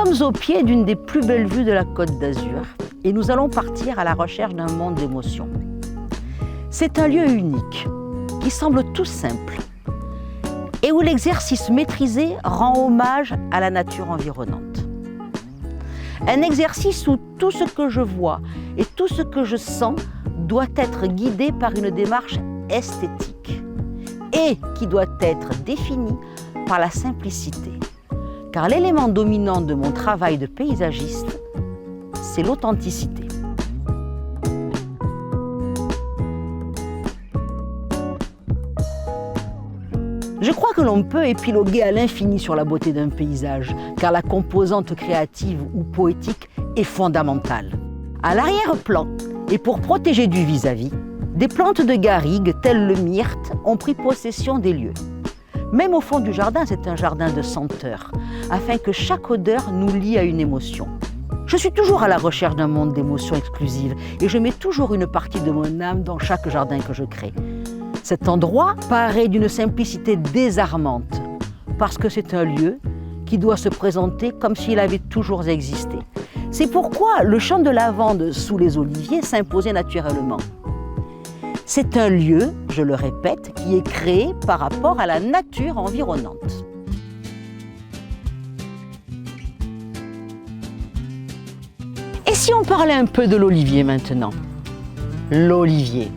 sommes au pied d'une des plus belles vues de la Côte d'Azur et nous allons partir à la recherche d'un monde d'émotions. C'est un lieu unique qui semble tout simple et où l'exercice maîtrisé rend hommage à la nature environnante. Un exercice où tout ce que je vois et tout ce que je sens doit être guidé par une démarche esthétique et qui doit être défini par la simplicité. Car l'élément dominant de mon travail de paysagiste, c'est l'authenticité. Je crois que l'on peut épiloguer à l'infini sur la beauté d'un paysage, car la composante créative ou poétique est fondamentale. À l'arrière-plan, et pour protéger du vis-à-vis, des plantes de garrigue, telles le myrte, ont pris possession des lieux. Même au fond du jardin, c'est un jardin de senteurs, afin que chaque odeur nous lie à une émotion. Je suis toujours à la recherche d'un monde d'émotions exclusives et je mets toujours une partie de mon âme dans chaque jardin que je crée. Cet endroit paraît d'une simplicité désarmante, parce que c'est un lieu qui doit se présenter comme s'il avait toujours existé. C'est pourquoi le champ de lavande sous les oliviers s'imposait naturellement. C'est un lieu, je le répète, qui est créé par rapport à la nature environnante. Et si on parlait un peu de l'olivier maintenant? L'olivier,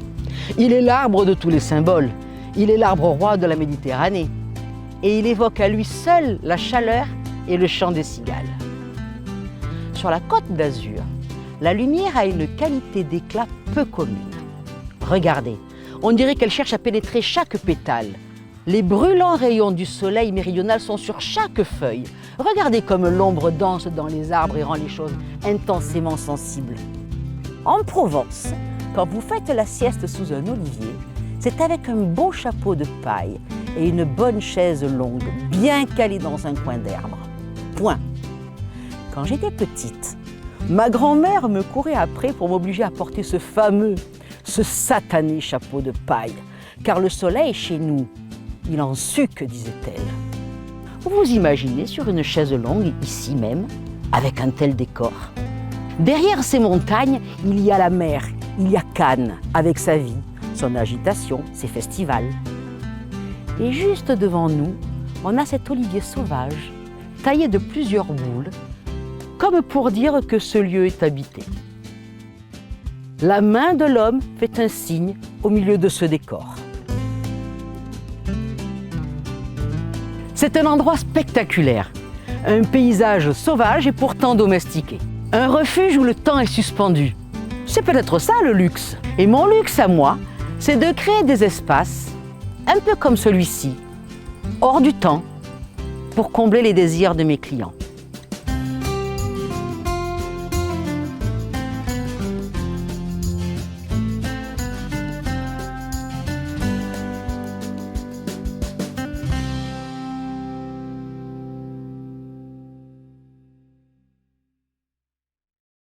il est l'arbre de tous les symboles. Il est l'arbre roi de la Méditerranée. Et il évoque à lui seul la chaleur et le chant des cigales. Sur la Côte d'Azur, la lumière a une qualité d'éclat peu commune. Regardez, on dirait qu'elle cherche à pénétrer chaque pétale. Les brûlants rayons du soleil méridional sont sur chaque feuille. Regardez comme l'ombre danse dans les arbres et rend les choses intensément sensibles. En Provence, quand vous faites la sieste sous un olivier, c'est avec un beau chapeau de paille et une bonne chaise longue, bien calée dans un coin d'herbe. Point. Quand j'étais petite, ma grand-mère me courait après pour m'obliger à porter ce satané chapeau de paille, car le soleil chez nous, il en suque, disait-elle. Vous vous imaginez sur une chaise longue, ici même, avec un tel décor? Derrière ces montagnes, il y a la mer, il y a Cannes, avec sa vie, son agitation, ses festivals. Et juste devant nous, on a cet olivier sauvage, taillé de plusieurs boules, comme pour dire que ce lieu est habité. La main de l'homme fait un signe au milieu de ce décor. C'est un endroit spectaculaire, un paysage sauvage et pourtant domestiqué. Un refuge où le temps est suspendu. C'est peut-être ça le luxe. Et mon luxe à moi, c'est de créer des espaces, un peu comme celui-ci, hors du temps, pour combler les désirs de mes clients.